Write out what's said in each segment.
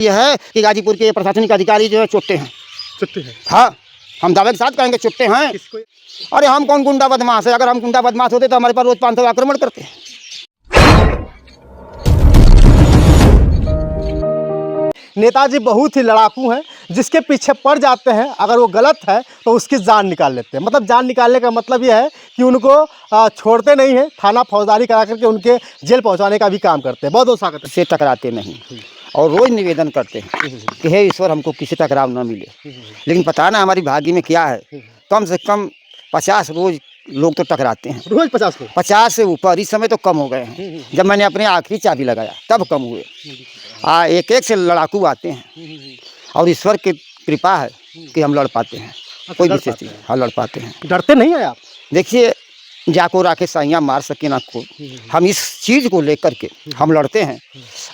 यह है कि गाजीपुर के प्रशासनिक अधिकारी जो है चुपते हैं। हाँ, हम दावे के साथ कहेंगे चुपते हैं। अरे हम कौन गुंडा बदमाश है? अगर हम गुंडा बदमाश होते तो हमारे पर रोज 500 आक्रमण करते हैं। नेताजी बहुत ही लड़ाकू हैं, जिसके पीछे पड़ जाते हैं अगर वो गलत है तो उसकी जान निकाल लेते हैं। मतलब जान निकालने का मतलब यह है कि उनको छोड़ते नहीं हैं, थाना फौजदारी करा करके उनके जेल पहुंचाने का भी काम करते हैं। बहुत बहुत स्वागत है। से टकराते नहीं और रोज निवेदन करते हैं कि हे ईश्वर हमको किसी टकराव न मिले। लेकिन पता ना हमारी भाग्य में क्या है, कम से कम 50 रोज लोग तो टकराते हैं। रोज 50 को 50 से ऊपर इस समय तो कम हो गए हैं। जब मैंने अपने आखिरी चाबी लगाया तब कम हुए। एक एक से लड़ाकू आते हैं और ईश्वर की कृपा है कि हम लड़ पाते हैं। कोई विशेष चीज़ हाँ लड़ पाते हैं। डरते नहीं हैं आप? देखिए, जाको राखे साइयाँ मार सके ना को, हम इस चीज़ को लेकर के हम लड़ते हैं।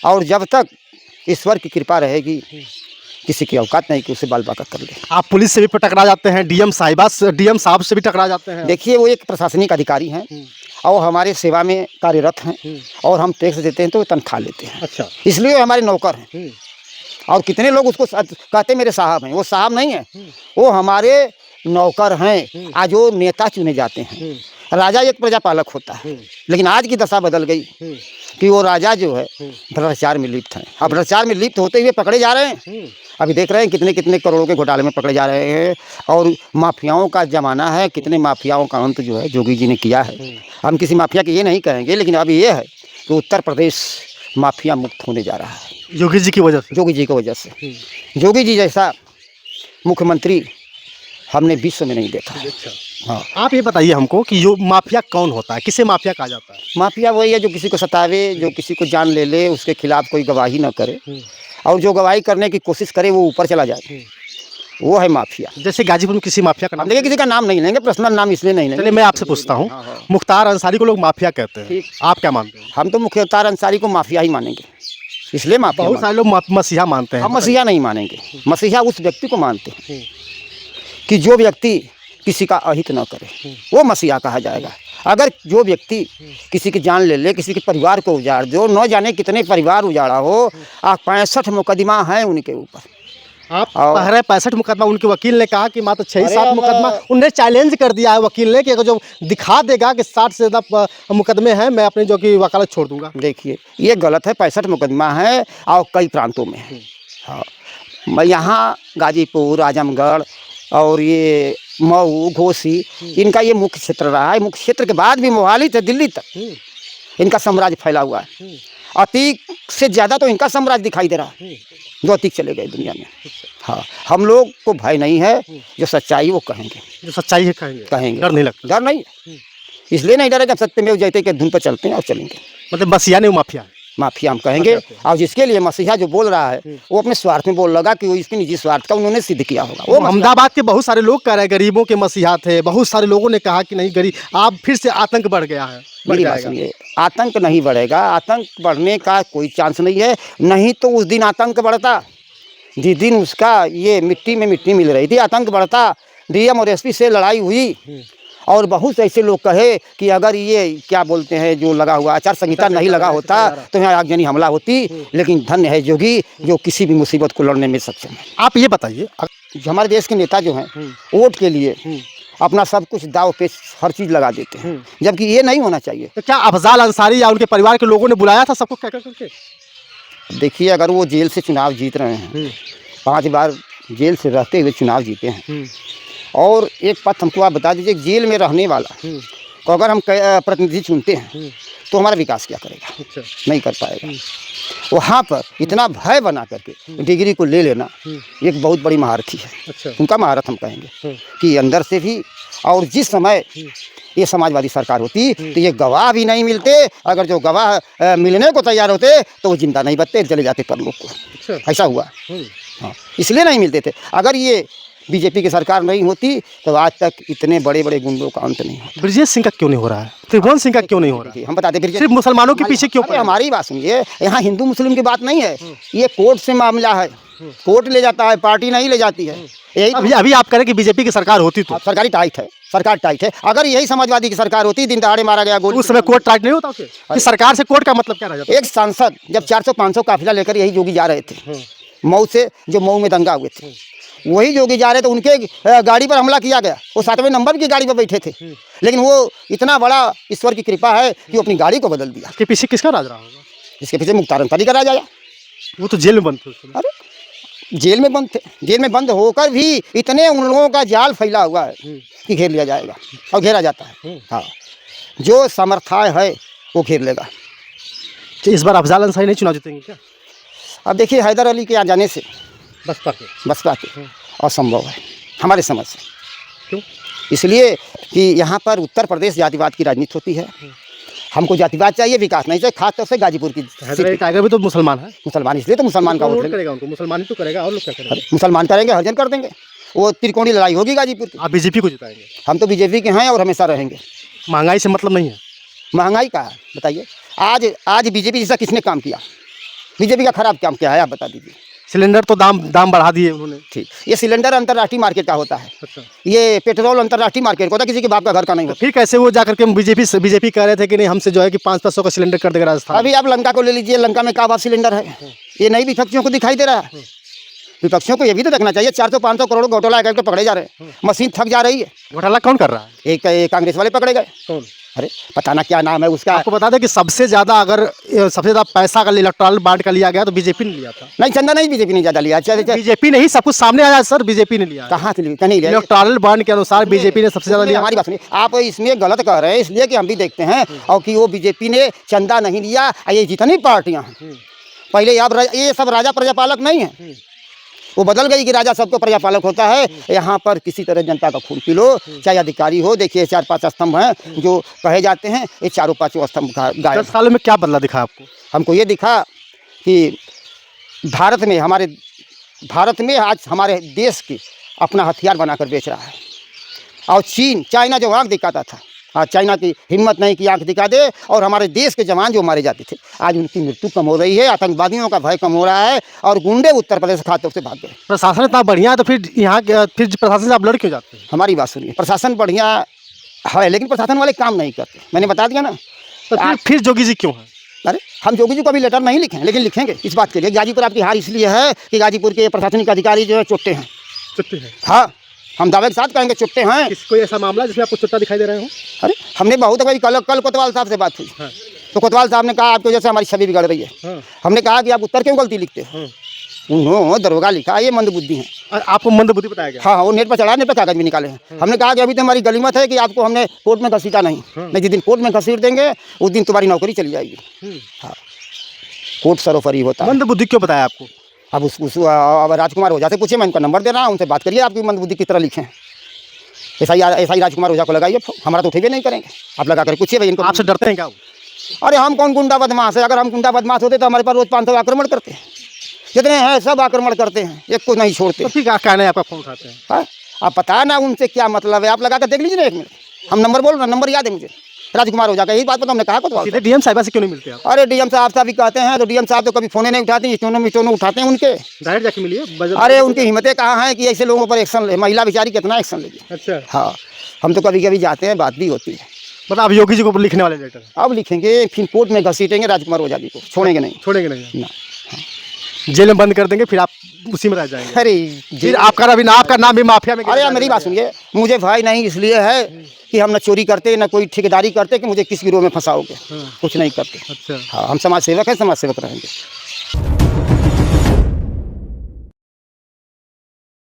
और जब तक ईश्वर की कृपा रहेगी किसी की औकात नहीं कि उसे बाल बाका कर ले। आप पुलिस से भी टकरा जाते हैं, डीएम साहब से भी टकरा जाते हैं? देखिए, वो एक प्रशासनिक अधिकारी हैं और हमारे सेवा में कार्यरत हैं और हम टैक्स देते हैं तो तनख्वाह लेते हैं। अच्छा, इसलिए वो हमारे नौकर हैं। और कितने लोग उसको कहते मेरे साहब हैं, वो साहब नहीं है, वो हमारे नौकर हैं। आज वो नेता चुने जाते हैं। राजा एक प्रजापालक होता है, लेकिन आज की दशा बदल गई कि वो राजा जो है भ्रष्टाचार में लिप्त हैं। अब भ्रष्टाचार में लिप्त होते हुए पकड़े जा रहे हैं। अभी देख रहे हैं कितने कितने करोड़ों के घोटाले में पकड़े जा रहे हैं और माफियाओं का ज़माना है। कितने माफियाओं का अंत जो है योगी जी ने किया है। हम किसी माफिया के ये नहीं कहेंगे, लेकिन अभी ये है कि उत्तर प्रदेश माफिया मुक्त होने जा रहा है योगी जी की वजह से। योगी जी की वजह से। योगी जी जैसा मुख्यमंत्री हमने विश्व में नहीं देखा। हाँ, आप ये बताइए हमको कि जो माफिया कौन होता है, किसे माफिया कहा जाता है? माफिया वही है जो किसी को सतावे, जो किसी को जान ले ले, उसके खिलाफ कोई गवाही न करे और जो गवाही करने की कोशिश करे वो ऊपर चला जाए, वो है माफिया। जैसे गाजीपुर में किसी माफिया का नाम? देखिए, किसी का नाम नहीं लेंगे, पर्सनल नाम इसलिए नहीं लेंगे। चलिए मैं आपसे पूछता हूँ, मुख्तार अंसारी को लोग माफिया कहते हैं, आप क्या मानते हैं? हम तो मुख्तार अंसारी को माफिया ही मानेंगे, इसलिए माफिया। बहुत सारे लोग मसीहा मानते हैं। हम मसीहा नहीं मानेंगे। मसीहा उस व्यक्ति को मानते हैं कि जो व्यक्ति किसी का अहित न करे, वो मसीहा कहा जाएगा। अगर जो व्यक्ति किसी की जान ले ले, किसी के परिवार को उजाड़ दो, न जाने कितने परिवार उजाड़ा हो, 65 मुकदमा है उनके ऊपर। आप कह रहे 65 मुकदमा? उनके वकील ने कहा कि मात्र 6-7 मुकदमा। उन्हें चैलेंज कर दिया है वकील ने कि अगर जो दिखा देगा कि 60 से ज़्यादा मुकदमे हैं, मैं अपनी जो कि वकालत छोड़ दूंगा। देखिए, ये गलत है। 65 मुकदमा है और कई प्रांतों में है। हाँ, मैं यहाँ गाजीपुर, आजमगढ़ और ये मऊ, घोसी, इनका ये मुख्य क्षेत्र रहा है। मुख्य क्षेत्र के बाद भी मोहाली से दिल्ली तक इनका साम्राज्य फैला हुआ है। अतीक से ज़्यादा तो इनका साम्राज्य दिखाई दे रहा है, जो अतीक चले गए दुनिया में। हाँ, हम लोग को भय नहीं है, जो सच्चाई वो कहेंगे। जो सच्चाई है कहेंगे, डर नहीं लगता? डर नहीं, इसलिए नहीं डरेगा, सत्यमेव जयते के धुन पर चलते हैं और चलेंगे। मतलब मसीहा नहीं, वो माफिया है। माफिया हम कहेंगे। और जिसके लिए मसीहा जो बोल रहा है वो अपने स्वार्थ में बोल लगा कि वो इसके निजी स्वार्थ का उन्होंने सिद्ध किया होगा। वो अहमदाबाद के बहुत सारे लोग कह रहे हैं गरीबों के मसीहा थे। बहुत सारे लोगों ने कहा कि नहीं, गरीब आप फिर से आतंक बढ़ गया है। मेरी बात सुनिए, आतंक नहीं बढ़ेगा। आतंक बढ़ने का कोई चांस नहीं है। नहीं तो उस दिन आतंक बढ़ता जिस दिन उसका ये मिट्टी में मिट्टी मिल रही थी, आतंक बढ़ता। डीएम और एसपी से लड़ाई हुई और बहुत से ऐसे लोग कहे कि अगर ये क्या बोलते हैं जो लगा हुआ आचार संहिता नहीं लगा होता तो यहाँ आगजनी हमला होती। लेकिन धन्य है योगी जो किसी भी मुसीबत को लड़ने में सक्षम है। आप ये बताइए, हमारे देश के नेता जो हैं वोट के लिए अपना सब कुछ दाव पे हर चीज़ लगा देते हैं, जबकि ये नहीं होना चाहिए। तो क्या अफजाल अंसारी या उनके परिवार के लोगों ने बुलाया था सबको क्या करके? देखिए, अगर वो जेल से चुनाव जीत रहे हैं, 5 बार जेल से रहते हुए चुनाव जीते हैं, और एक बात हमको आप बता दीजिए, जेल में रहने वाला तो अगर हम प्रतिनिधि चुनते हैं तो हमारा विकास क्या करेगा? अच्छा। नहीं कर पाएगा। वहाँ पर इतना भय बना करके डिग्री को ले लेना एक बहुत बड़ी महारथी है। अच्छा। उनका महारत हम कहेंगे कि अंदर से भी। और जिस समय ये समाजवादी सरकार होती तो ये गवाह भी नहीं मिलते। अगर जो गवाह मिलने को तैयार होते तो वो जिंदा नहीं बचते, चले जाते परलोक को। अच्छा। ऐसा हुआ। हाँ, इसलिए नहीं मिलते थे। अगर ये बीजेपी की सरकार नहीं होती तो आज तक इतने बड़े बड़े गुंडों का अंत नहीं होता। ब्रजेश सिंह का क्यों नहीं हो रहा है? त्रिभुवन सिंह का क्यों नहीं हो रहा है? हम बताते फिर सिर्फ मुसलमानों के पीछे क्यों? हमारी बात सुनिए, यहाँ हिंदू मुस्लिम की बात नहीं है, ये कोर्ट से मामला है। कोर्ट ले जाता है, पार्टी नहीं ले जाती है। यही अभी आप कह रहे कि बीजेपी की सरकार होती तो? सरकारी टाइट है, सरकार टाइट है। अगर यही समाजवादी की सरकार होती, दिन दहाड़े मारा गया गोली, उस समय कोर्ट टाइट नहीं होता कि सरकार से कोर्ट का मतलब क्या रह जाता? एक सांसद जब 400-500 काफिला लेकर यही योगी जा रहे थे मऊ से, जो मऊ में दंगा हुए थे, वही जोगी जा रहे थे, उनके गाड़ी पर हमला किया गया। वो 7वें नंबर की गाड़ी पर बैठे थे, लेकिन वो इतना बड़ा ईश्वर की कृपा है कि वो अपनी गाड़ी को बदल दिया। इसके पीछे किसका राज रहा होगा? इसके पीछे मुख्तार अंसारी का राज आया। वो तो जेल में बंद थे उस समय। अरे जेल में बंद थे, जेल में बंद होकर भी इतने उन लोगों का जाल फैला हुआ है कि घेर लिया जाएगा और घेरा जाता है। हाँ, जो समर्थाय है वो घेर लेगा। तो इस बार अफजाल अंसारी नहीं चुनाव जीतेंगे क्या? अब देखिए, हैदर अली के आ जाने से बसपा के असंभव है हमारे समझ से। क्यों? इसलिए कि यहाँ पर उत्तर प्रदेश जातिवाद की राजनीति होती है। हमको जातिवाद चाहिए, विकास नहीं चाहिए। खासतौर से गाजीपुर की हैदर अली टाइगर भी तो मुसलमान है। मुसलमान, इसलिए तो मुसलमान का वोट लेंगे। करेगा उनको, मुसलमान ही तो करेगा, और लोग क्या करेंगे? मुसलमान करेंगे, हरिजन कर देंगे। वो त्रिकोणी लड़ाई होगी गाजीपुर की। आप बीजेपी को जिताएंगे? हम तो बीजेपी के हैं और हमेशा रहेंगे। महंगाई से मतलब नहीं है? महंगाई का बताइए, आज बीजेपी जैसा किसने काम किया? बीजेपी का खराब काम क्या है, आप बता दीजिए। सिलेंडर तो दाम बढ़ा दिए उन्होंने। ठीक, ये सिलेंडर अंतर्राष्ट्रीय मार्केट का होता है। अच्छा। ये पेट्रोल अंतर्राष्ट्रीय मार्केट का होता है, किसी के बाप का घर का नहीं होता। फिर कैसे वो जाकर के बीजेपी कह रहे थे कि नहीं, हमसे जो है कि 500 का सिलेंडर कर देगा राजस्थान? अभी आप लंका को ले लीजिए, लंका में का सिलेंडर है, ये नहीं विपक्षियों को दिखाई दे रहा है। विपक्षियों को ये भी तो देखना चाहिए, 400-500 करोड़ घोटाला एक तो पकड़े जा रहे हैं, मशीन थक जा रही है। घोटाला कौन कर रहा है? एक कांग्रेस वाले पकड़े गए। कौन? अरे पता ना क्या नाम है उसका। आपको बता दें कि सबसे ज़्यादा पैसा अगर इलेक्टोरल बॉन्ड का लिया गया तो बीजेपी ने लिया था। नहीं, चंदा नहीं, बीजेपी ने ज़्यादा लिया। बीजेपी नहीं, सब कुछ सामने आया सर, बीजेपी ने लिया। कहाँ से लिया? नहीं लिया। इलेक्टोरल बॉन्ड के अनुसार बीजेपी ने सबसे ज़्यादा लिया। हमारी बात सुनिए, आप इसमें गलत कह रहे हैं, इसलिए कि हम भी देखते हैं और कि वो बीजेपी ने चंदा नहीं लिया। ये जितनी पार्टियाँ हैं पहले, अब ये सब राजा प्रजापालक नहीं है, वो बदल गई कि राजा सबको प्रजापालक होता है। यहाँ पर किसी तरह जनता का खून पी लो, चाहे अधिकारी हो। देखिए 4-5 स्तंभ हैं जो कहे जाते हैं, ये 4-5 स्तंभ गायब। 10 सालों में क्या बदला दिखा आपको? हमको ये दिखा कि भारत में आज हमारे देश की अपना हथियार बनाकर बेच रहा है। और चाइना जो आँख दिखाता था, आज चाइना की हिम्मत नहीं कि आँख दिखा दे। और हमारे देश के जवान जो मारे जाते थे, आज उनकी मृत्यु कम हो रही है, आतंकवादियों का भय कम हो रहा है और गुंडे उत्तर प्रदेश खातों से भाग गए। प्रशासन इतना बढ़िया है तो फिर प्रशासन से आप लड़ क्यों जाते हैं? हमारी बात सुनिए, प्रशासन बढ़िया है लेकिन प्रशासन वाले काम नहीं करते, मैंने बता दिया ना। तो फिर जोगी जी क्यों है? अरे हम जोगी जी को अभी लेटर नहीं लिखे, लेकिन लिखेंगे इस बात के लिए। गाजीपुर आपकी हार इसलिए है कि गाजीपुर के प्रशासनिक अधिकारी जो है चुट्टे हैं। चुट्टे हैं? हाँ, हम दावे के साथ कहेंगे चुट्टे हैं। कोई ऐसा मामला जिसमें आपको चुट्टा दिखाई दे रहे हो? अरे हमने बहुत कल कोतवाल साहब से बात हुई। हाँ। तो कोतवाल साहब ने कहा आपकी वजह से हमारी छवि बिगड़ रही है। हाँ। हमने कहा कि आप उत्तर क्यों गलती लिखते हो? हाँ। उन्होंने दरोगा लिखा, ये मंदबुद्धि है। आपको मंदबुद्धि बताया गया? हाँ, वो नेट पर चढ़ा, नेट पर कागज भी निकाले हैं। हाँ। हमने कहा कि अभी तो हमारी गलीमत है कि आपको हमने कोर्ट में घसीटा नहीं। हाँ। नहीं, जिस दिन कोर्ट में घसीट देंगे उस दिन तुम्हारी नौकरी चली जाएगी। हाँ, कोर्ट सरोफरी होता है। मंदबुद्धि क्यों बताया आपको? अब अब राजकुमार ओझा से पूछिए, मैं उनका नंबर दे रहा हूँ, उनसे बात करिए, आपकी मंदबुद्धि किस तरह लिखें। ऐसा ही राजकुमार ओझा को लगाइए, हमारा तो उठेबे नहीं करेंगे। आप लगा कर पूछिए भाई इनको। आपसे डरते हैं क्या? अरे हम कौन गुंडा बदमाश है? अगर हम गुंडा बदमाश होते तो हमारे पास रोज 500 आक्रमण करते हैं। जितने हैं सब आक्रमण करते हैं, एक को नहीं छोड़ते। तो ठीक है, कहना है आपका फोन उठाते हैं। आप पता ना उनसे क्या मतलब है, आप लगा कर देख लीजिए ना 1 मिनट। हम नंबर बोल रहे हैं, नंबर याद है मुझे, राजकुमार ओझा का। यही बात हमने कहा को। सीधे डीएम साहिबा से क्यों नहीं मिलते आप? अरे डीएम साहब भी कहते हैं, तो डीएम साहब तो कभी फोन नहीं उठाते, स्टोनो उठाते हैं उनके। डायरेक्ट जाके मिलिए। अरे उनकी हिम्मतें कहाँ हैं कि ऐसे लोगों पर एक्शन ले? महिला बेचारी कितना एक्शन लेगी। अच्छा। हाँ, हम तो कभी कभी जाते हैं, बात भी होती है। मतलब आप योगी जी को लिखने वाले लेटर अब लिखेंगे, फिर कोर्ट में घसीटेंगे राजकुमार ओझा जी को। छोड़ेंगे नहीं ना। जेल में बंद कर देंगे, फिर आप उसी में रह जाएंगे। अरे फिर आपका नाम भी माफिया में। अरे मेरी बात सुनिए, मुझे भय नहीं इसलिए है कि हम न चोरी करते न कोई ठेकेदारी करते कि मुझे किस गिरोह में फंसाओगे। कुछ नहीं करते। अच्छा। हाँ, हम समाज सेवक हैं, समाज सेवक रहेंगे।